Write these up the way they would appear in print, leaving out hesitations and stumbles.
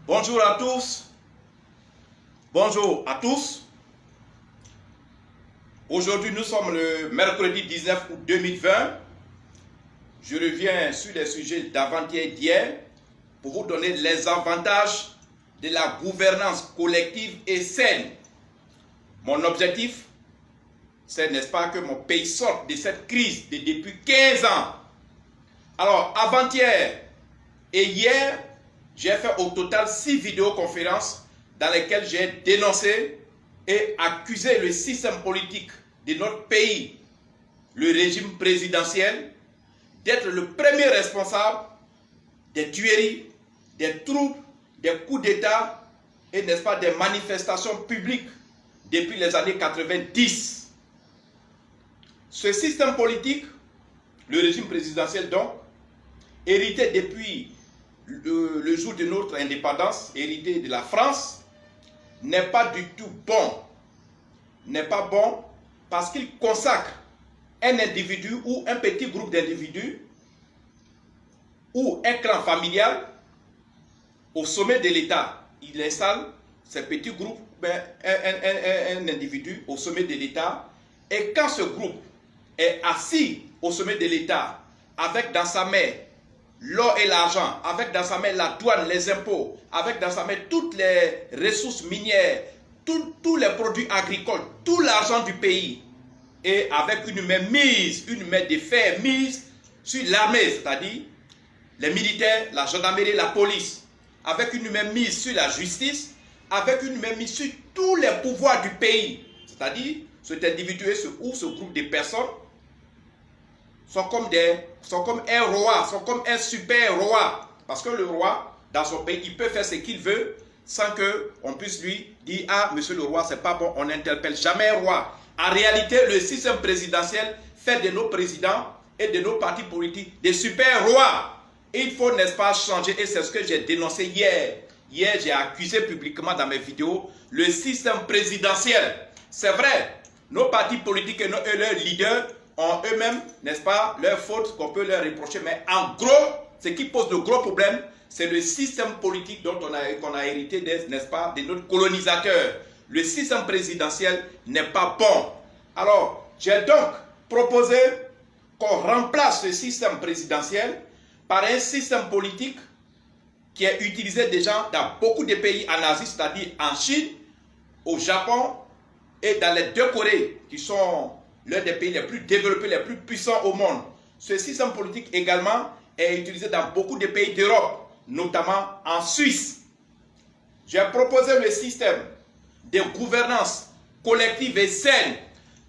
Bonjour à tous. Bonjour à tous. Aujourd'hui, nous sommes le mercredi 19 août 2020. Je reviens sur les sujets d'avant-hier d'hier pour vous donner les avantages de la gouvernance collective et saine. Mon objectif, c'est, n'est-ce pas, que mon pays sorte de cette crise depuis 15 ans. Alors, avant-hier et hier, j'ai fait au total 6 vidéoconférences dans lesquelles j'ai dénoncé et accusé le système politique de notre pays, le régime présidentiel, d'être le premier responsable des tueries, des troubles, des coups d'État et, n'est-ce pas, des manifestations publiques depuis les années 90. Ce système politique, le régime présidentiel donc, hérité depuis le jour de notre indépendance, hérité de la France, n'est pas du tout bon. N'est pas bon parce qu'il consacre un individu ou un petit groupe d'individus ou un clan familial au sommet de l'État. Il installe ce petit groupe, un individu au sommet de l'État, et quand ce groupe est assis au sommet de l'État avec dans sa main l'or et l'argent, avec dans sa main la douane, les impôts, avec dans sa main toutes les ressources minières, tous les produits agricoles, tout l'argent du pays, et avec une main de fer mise sur l'armée, c'est-à-dire les militaires, la gendarmerie, la police, avec une main mise sur la justice, avec une main mise sur tous les pouvoirs du pays, c'est-à-dire cet individu ou ce groupe de personnes sont comme un roi, sont comme un super roi. Parce que le roi, dans son pays, il peut faire ce qu'il veut sans qu'on puisse lui dire « Ah, monsieur le roi, c'est pas bon, on n'interpelle jamais un roi. » En réalité, le système présidentiel fait de nos présidents et de nos partis politiques des super rois. Et il faut, n'est-ce pas, changer, et c'est ce que j'ai dénoncé hier. Hier, j'ai accusé publiquement dans mes vidéos le système présidentiel. C'est vrai, nos partis politiques et leurs leaders ont eux-mêmes, n'est-ce pas, leurs fautes qu'on peut leur reprocher. Mais en gros, ce qui pose de gros problèmes, c'est le système politique dont qu'on a hérité, n'est-ce pas, de notre colonisateur. Le système présidentiel n'est pas bon. Alors, j'ai donc proposé qu'on remplace ce système présidentiel par un système politique qui est utilisé déjà dans beaucoup de pays en Asie, c'est-à-dire en Chine, au Japon et dans les deux Corées, qui sont l'un des pays les plus développés, les plus puissants au monde. Ce système politique également est utilisé dans beaucoup de pays d'Europe, notamment en Suisse. J'ai proposé le système de gouvernance collective et saine.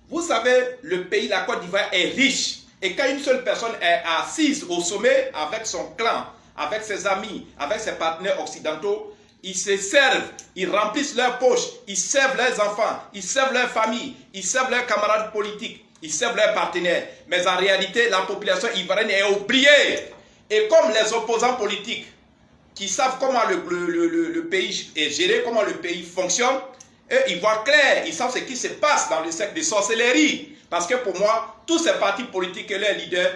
Vous savez, le pays, la Côte d'Ivoire, est riche. Et quand une seule personne est assise au sommet avec son clan, avec ses amis, avec ses partenaires occidentaux, ils se servent, ils remplissent leurs poches, ils servent leurs enfants, ils servent leurs familles, ils servent leurs camarades politiques, ils servent leurs partenaires. Mais en réalité, la population ivoirienne est oubliée. Et comme les opposants politiques qui savent comment le pays est géré, comment le pays fonctionne, eux, ils voient clair, ils savent ce qui se passe dans le cercle de sorcellerie. Parce que pour moi, tous ces partis politiques et leurs leaders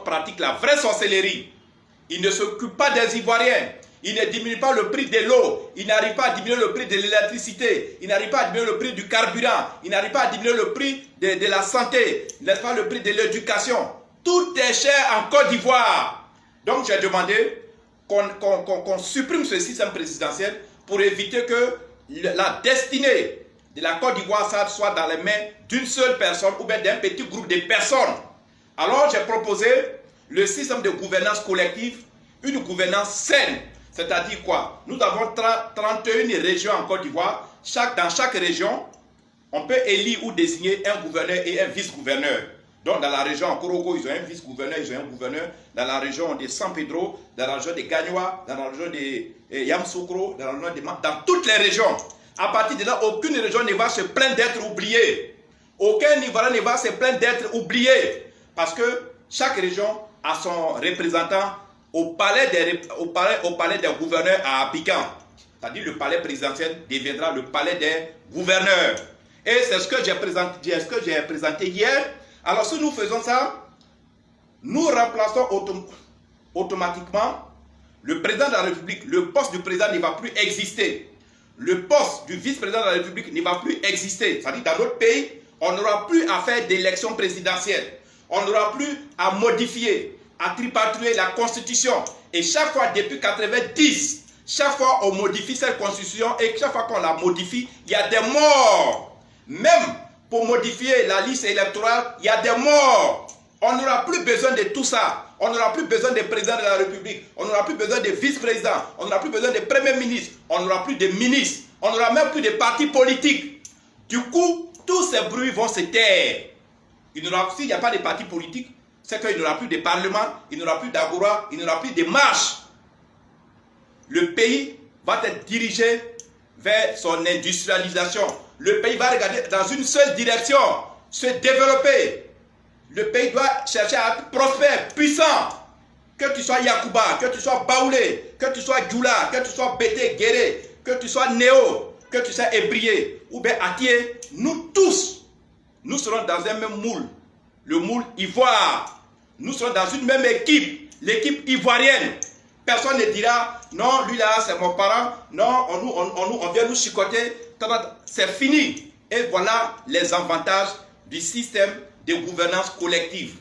pratiquent la vraie sorcellerie. Ils ne s'occupent pas des Ivoiriens. Ils ne diminuent pas le prix de l'eau. Ils n'arrivent pas à diminuer le prix de l'électricité. Ils n'arrivent pas à diminuer le prix du carburant. Ils n'arrivent pas à diminuer le prix de la santé. N'est-ce pas, le prix de l'éducation. Tout est cher en Côte d'Ivoire. Donc j'ai demandé qu'on supprime ce système présidentiel pour éviter que la destinée de la Côte d'Ivoire soit dans les mains d'une seule personne ou bien d'un petit groupe de personnes. Alors j'ai proposé le système de gouvernance collective, une gouvernance saine. C'est-à-dire quoi? Nous avons 31 régions en Côte d'Ivoire. Dans chaque région, on peut élire ou désigner un gouverneur et un vice-gouverneur. Donc dans la région de Korogo, ils ont un vice-gouverneur, ils ont un gouverneur. Dans la région de San Pedro, dans la région de Gagnoa, dans la région de Yamoussoukro, dans toutes les régions. À partir de là, aucune région ne va se plaindre d'être oubliée. Aucun Ivoirien ne va se plaindre d'être oublié. Parce que chaque région a son représentant au palais des gouverneurs à Abidjan. C'est-à-dire le palais présidentiel deviendra le palais des gouverneurs. Et c'est ce que j'ai présenté hier. Alors si nous faisons ça, nous remplaçons automatiquement Le président de la République, le poste du président ne va plus exister. Le poste du vice-président de la République ne va plus exister. C'est-à-dire dans notre pays, on n'aura plus à faire d'élection présidentielle. On n'aura plus à modifier, à tripatouiller la constitution. Et chaque fois, depuis 90, chaque fois on modifie cette constitution et chaque fois qu'on la modifie, il y a des morts. Même pour modifier la liste électorale, il y a des morts. On n'aura plus besoin de tout ça. On n'aura plus besoin des présidents de la République. On n'aura plus besoin des vice-présidents. On n'aura plus besoin des premiers ministres. On n'aura plus de ministres. On n'aura même plus de partis politiques. Du coup, tous ces bruits vont se taire. S'il n'y a pas de partis politiques, c'est qu'il n'y aura plus de parlement, il n'y aura plus d'agora, il n'y aura plus de marche. Le pays va être dirigé vers son industrialisation. Le pays va regarder dans une seule direction, se développer. Le pays doit chercher à être prospère, puissant. Que tu sois Yacouba, que tu sois Baoulé, que tu sois Djoula, que tu sois Bété, Guéré, que tu sois Néo, que tu sois Ébrié ou bien Atié, nous tous, nous serons dans un même moule, le moule ivoire. Nous serons dans une même équipe, l'équipe ivoirienne. Personne ne dira, non, lui là, c'est mon parent, non, on vient nous chicoter, c'est fini. Et voilà les avantages du système de gouvernance collective.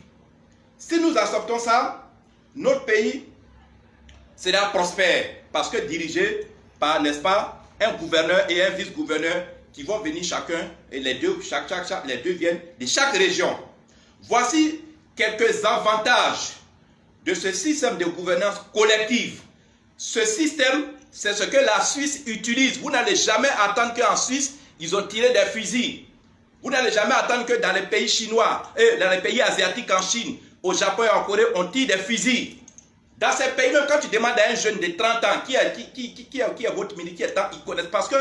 Si nous acceptons ça, notre pays sera prospère, parce que dirigé par, n'est-ce pas, un gouverneur et un vice-gouverneur qui vont venir chacun, et les deux viennent de chaque région. Voici quelques avantages de ce système de gouvernance collective. Ce système, c'est ce que la Suisse utilise. Vous n'allez jamais attendre qu'en Suisse, ils ont tiré des fusils. Vous n'allez jamais attendre que dans les pays chinois, et dans les pays asiatiques en Chine, au Japon et en Corée, on tire des fusils. Dans ces pays, même quand tu demandes à un jeune de 30 ans qui est votre ministre, ils connaissent parce que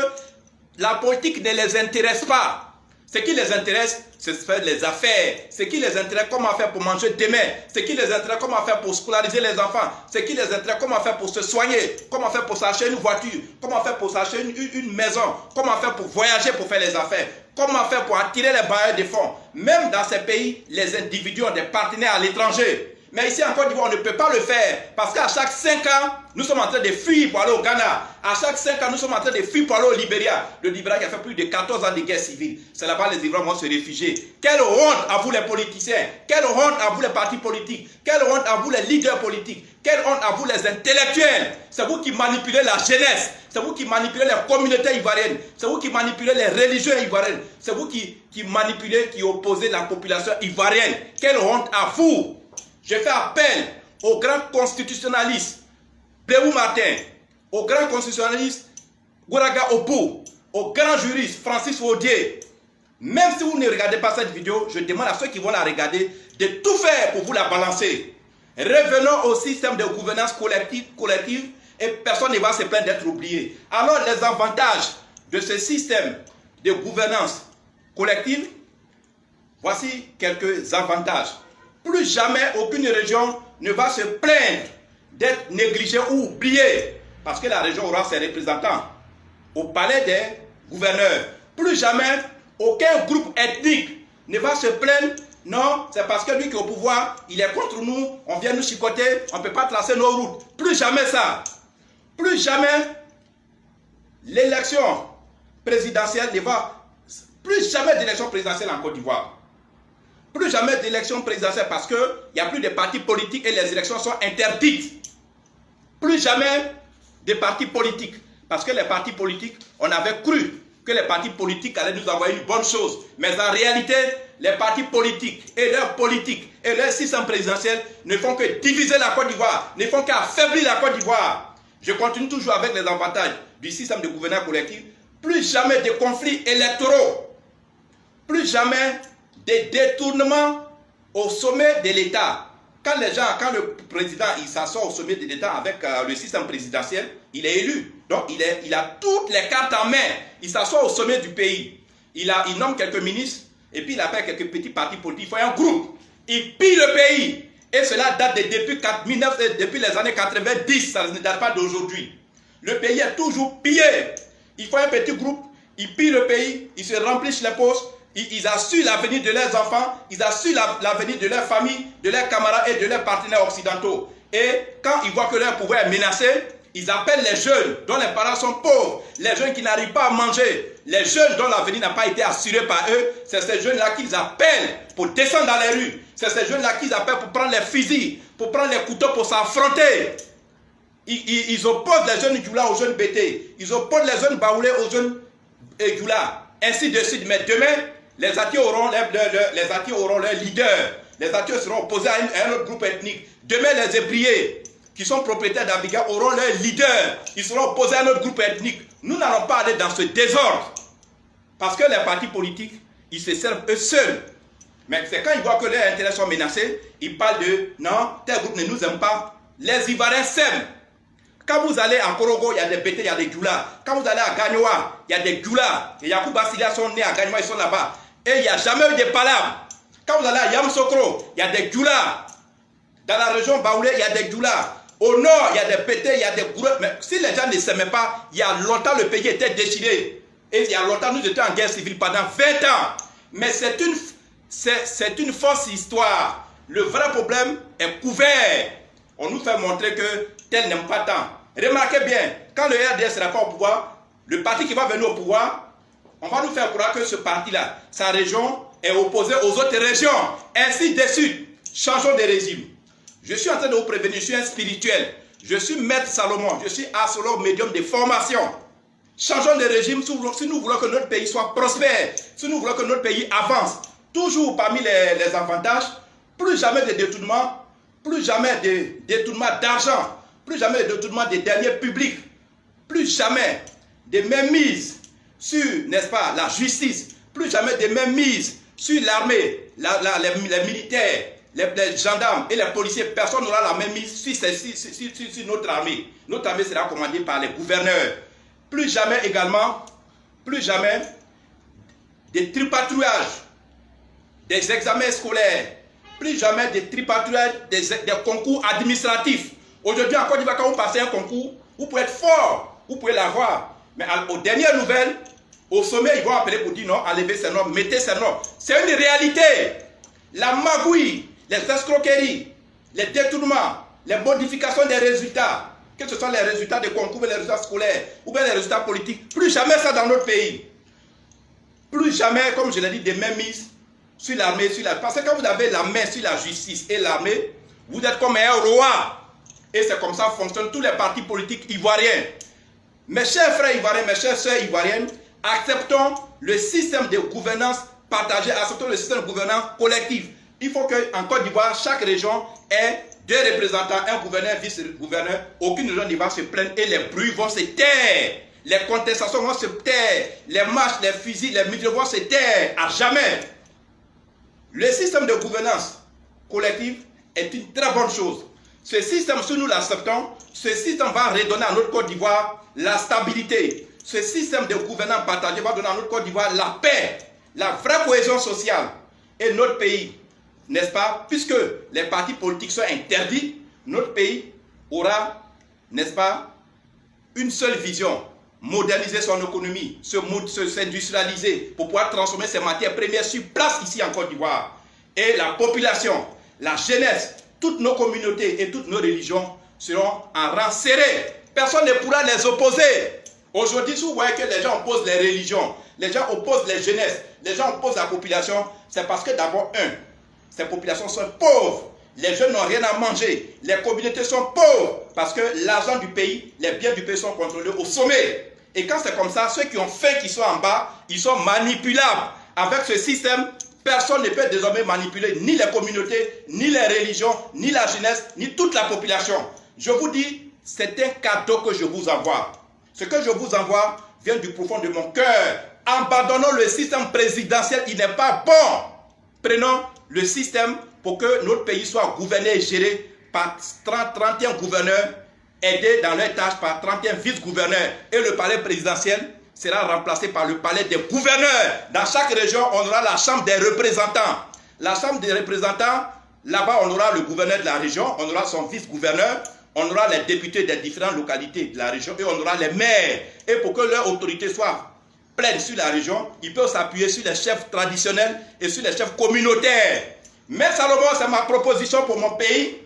la politique ne les intéresse pas. Ce qui les intéresse, c'est de faire les affaires. Ce qui les intéresse, comment faire pour manger demain. Ce qui les intéresse, comment faire pour scolariser les enfants. Ce qui les intéresse, comment faire pour se soigner. Comment faire pour s'acheter une voiture. Comment faire pour s'acheter une maison. Comment faire pour voyager, pour faire les affaires. Comment faire pour attirer les bailleurs de fonds. Même dans ces pays, les individus ont des partenaires à l'étranger. Mais ici en Côte d'Ivoire, on ne peut pas le faire. Parce qu'à chaque 5 ans, nous sommes en train de fuir pour aller au Ghana. À chaque 5 ans, nous sommes en train de fuir pour aller au Libéria. Le Libéria qui a fait plus de 14 ans de guerre civile. C'est là-bas les Ivoiriens vont se réfugier. Quelle honte à vous les politiciens. Quelle honte à vous les partis politiques. Quelle honte à vous les leaders politiques. Quelle honte à vous les intellectuels. C'est vous qui manipulez la jeunesse. C'est vous qui manipulez les communautés ivoiriennes. C'est vous qui manipulez les religions ivoiriennes. C'est vous qui manipulez, qui opposez la population ivoirienne. Quelle honte à vous. Je fais appel aux grands constitutionnalistes, Bléou Martin, aux grands constitutionnalistes, Gouraga Opou, aux grands juristes, Francis Audier. Même si vous ne regardez pas cette vidéo, je demande à ceux qui vont la regarder de tout faire pour vous la balancer. Revenons au système de gouvernance collective et personne ne va se plaindre d'être oublié. Alors les avantages de ce système de gouvernance collective, voici quelques avantages. Plus jamais aucune région ne va se plaindre d'être négligée ou oubliée parce que la région aura ses représentants au palais des gouverneurs. Plus jamais aucun groupe ethnique ne va se plaindre. Non, c'est parce que lui qui est au pouvoir, il est contre nous, on vient nous chicoter, on ne peut pas tracer nos routes. Plus jamais ça. Plus jamais l'élection présidentielle ne va... Plus jamais d'élection présidentielle en Côte d'Ivoire. Plus jamais d'élection présidentielle parce qu'il n'y a plus de partis politiques et les élections sont interdites. Plus jamais de partis politiques. Parce que les partis politiques, on avait cru que les partis politiques allaient nous envoyer une bonne chose. Mais en réalité, les partis politiques et leurs politiques et leur système présidentiel ne font que diviser la Côte d'Ivoire, ne font qu'affaiblir la Côte d'Ivoire. Je continue toujours avec les avantages du système de gouvernance collective. Plus jamais de conflits électoraux. Plus jamais des détournements au sommet de l'État. Quand le président il s'assoit au sommet de l'État avec le système présidentiel, il est élu. Donc il a toutes les cartes en main. Il s'assoit au sommet du pays. Il nomme quelques ministres et puis il appelle quelques petits partis politiques. Il fait un groupe. Il pille le pays. Et cela date depuis les années 90. Ça ne date pas d'aujourd'hui. Le pays est toujours pillé. Il faut un petit groupe. Il pille le pays. Ils se remplissent les postes. Ils assurent l'avenir de leurs enfants, ils assurent l'avenir de leurs familles, de leurs camarades et de leurs partenaires occidentaux. Et quand ils voient que leur pouvoir est menacé, ils appellent les jeunes dont les parents sont pauvres, les jeunes qui n'arrivent pas à manger, les jeunes dont l'avenir n'a pas été assuré par eux. C'est ces jeunes-là qu'ils appellent pour descendre dans les rues. C'est ces jeunes-là qu'ils appellent pour prendre les fusils, pour prendre les couteaux pour s'affronter. Ils opposent les jeunes Djoula aux jeunes BT. Ils opposent les jeunes Baoulé aux jeunes Djoula. Ainsi de suite. Mais demain, les Atis auront leur leader. Les Atis seront opposés à un autre groupe ethnique. Demain, les Ébriers, qui sont propriétaires d'Abidjan, auront leur leader. Ils seront opposés à un autre groupe ethnique. Nous n'allons pas aller dans ce désordre. Parce que les partis politiques, ils se servent eux seuls. Mais c'est quand ils voient que leurs intérêts sont menacés, ils parlent de non, tel groupe ne nous aime pas. Les Ivoiriens s'aiment. Quand vous allez à Korogo, il y a des BT, il y a des Djoula. Quand vous allez à Gagnoa, il y a des Djoula. Et Yakou Basilia sont nés à Gagnoa, ils sont là-bas. Et il n'y a jamais eu de palabres. Quand vous allez à Yamsokro, il y a des Djoula. Dans la région Baoulé, il y a des Djoula. Au nord, il y a des BT, il y a des Gourou. Mais si les gens ne s'aimaient pas, il y a longtemps le pays était déchiré. Et il y a longtemps, nous étions en guerre civile pendant 20 ans. Mais c'est une fausse histoire. Le vrai problème est couvert. On nous fait montrer que tel n'aime pas tant. Remarquez bien, quand le RDS sera pas au pouvoir, le parti qui va venir au pouvoir, on va nous faire croire que ce parti-là, sa région est opposée aux autres régions. Ainsi de suite. Changeons de régime. Je suis en train de vous prévenir, je suis un spirituel. Je suis maître Salomon, je suis astrologue médium de formation. Changeons de régime si nous voulons que notre pays soit prospère, si nous voulons que notre pays avance. Toujours parmi les avantages, plus jamais de détournement, plus jamais de détournement d'argent, plus jamais de détournement des deniers publics, plus jamais de mainmise sur, n'est-ce pas, la justice, plus jamais de mainmise sur l'armée, les militaires, les gendarmes et les policiers. Personne n'aura la mainmise sur notre armée. Notre armée sera commandée par les gouverneurs. Plus jamais également, plus jamais des tripatouillages, des examens scolaires, plus jamais des tripatouillages, des concours administratifs. Aujourd'hui, en Côte d'Ivoire, quand vous passez un concours, vous pouvez être fort, vous pouvez l'avoir. Mais aux dernières nouvelles, au sommet, ils vont appeler pour dire non, enlevez ces noms, mettez ces noms. C'est une réalité. La magouille, les escroqueries, les détournements, les modifications des résultats, que ce soit les résultats des concours, les résultats scolaires ou bien les résultats politiques, plus jamais ça dans notre pays. Plus jamais, comme je l'ai dit, des mainmises sur l'armée, parce que quand vous avez la main sur la justice et l'armée, vous êtes comme un roi. Et c'est comme ça que fonctionnent tous les partis politiques ivoiriens. Mes chers frères ivoiriens, mes chères sœurs ivoiriennes, acceptons le système de gouvernance partagée, acceptons le système de gouvernance collective. Il faut qu'en Côte d'Ivoire, chaque région ait 2 représentants, un gouverneur, un vice-gouverneur. Aucune région ne va se plaindre et les bruits vont se taire. Les contestations vont se taire. Les marches, les fusils, les milieux vont se taire à jamais. Le système de gouvernance collective est une très bonne chose. Ce système, si nous l'acceptons, ce système va redonner à notre Côte d'Ivoire la stabilité. Ce système de gouvernance partagé va donner à notre Côte d'Ivoire la paix, la vraie cohésion sociale. Et notre pays, n'est-ce pas, puisque les partis politiques sont interdits, notre pays aura, n'est-ce pas, une seule vision, moderniser son économie, s'industrialiser pour pouvoir transformer ses matières premières sur place ici en Côte d'Ivoire. Et la population, la jeunesse, toutes nos communautés et toutes nos religions seront en rang serré. Personne ne pourra les opposer. Aujourd'hui, si vous voyez que les gens opposent les religions, les gens opposent les jeunesses, les gens opposent la population, c'est parce que d'abord, ces populations sont pauvres. Les jeunes n'ont rien à manger. Les communautés sont pauvres parce que l'argent du pays, les biens du pays sont contrôlés au sommet. Et quand c'est comme ça, ceux qui ont faim, qui sont en bas, ils sont manipulables. Avec ce système, personne ne peut désormais manipuler ni les communautés, ni les religions, ni la jeunesse, ni toute la population. Je vous dis, c'est un cadeau que je vous envoie. Ce que je vous envoie vient du profond de mon cœur. Abandonnons le système présidentiel, il n'est pas bon. Prenons le système pour que notre pays soit gouverné et géré par 31 gouverneurs, aidés dans leurs tâches par 31 vice-gouverneurs. Et le palais présidentiel sera remplacé par le palais des gouverneurs. Dans chaque région, on aura la chambre des représentants. La chambre des représentants, là-bas, on aura le gouverneur de la région, on aura son vice-gouverneur, on aura les députés des différentes localités de la région et on aura les maires. Et pour que leur autorité soit pleine sur la région, ils peuvent s'appuyer sur les chefs traditionnels et sur les chefs communautaires. Mais Salomon, c'est ma proposition pour mon pays.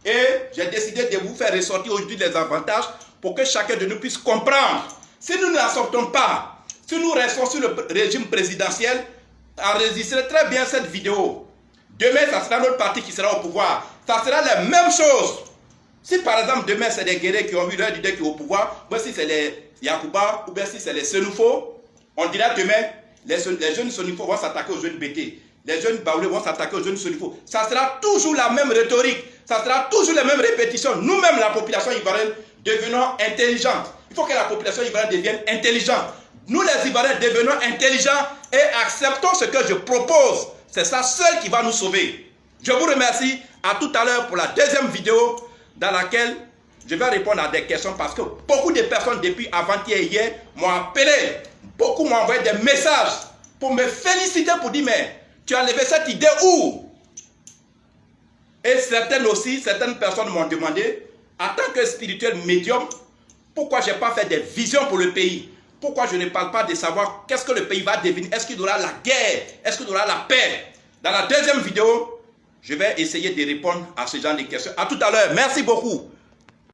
Et j'ai décidé de vous faire ressortir aujourd'hui les avantages pour que chacun de nous puisse comprendre. Si nous n'acceptons pas, si nous restons sur le régime présidentiel, enregistrez très bien cette vidéo. Demain, ça sera notre parti qui sera au pouvoir. Ça sera la même chose. Si par exemple demain c'est des guerriers qui ont eu leur idée qui est au pouvoir, ou si c'est les Yacouba, ou bien si c'est les Senufo, on dira demain, les jeunes Senufo vont s'attaquer aux jeunes BT. Les jeunes Baoulés vont s'attaquer aux jeunes Senufo. Ça sera toujours la même rhétorique. Ça sera toujours les mêmes répétitions. Nous-mêmes, la population ivoirienne, devenons intelligente. Il faut que la population ivoirienne devienne intelligente. Nous les Ivoiriens devenons intelligents et acceptons ce que je propose. C'est ça seul qui va nous sauver. Je vous remercie. À tout à l'heure pour la deuxième vidéo dans laquelle je vais répondre à des questions parce que beaucoup de personnes depuis avant-hier et hier m'ont appelé. Beaucoup m'ont envoyé des messages pour me féliciter, pour dire mais tu as enlevé cette idée où? Et certaines personnes m'ont demandé, en tant que spirituel médium, pourquoi je n'ai pas fait des visions pour le pays? Pourquoi je ne parle pas de savoir qu'est-ce que le pays va devenir? Est-ce qu'il y aura la guerre? Est-ce qu'il y aura la paix? Dans la deuxième vidéo, je vais essayer de répondre à ce genre de questions. À tout à l'heure. Merci beaucoup.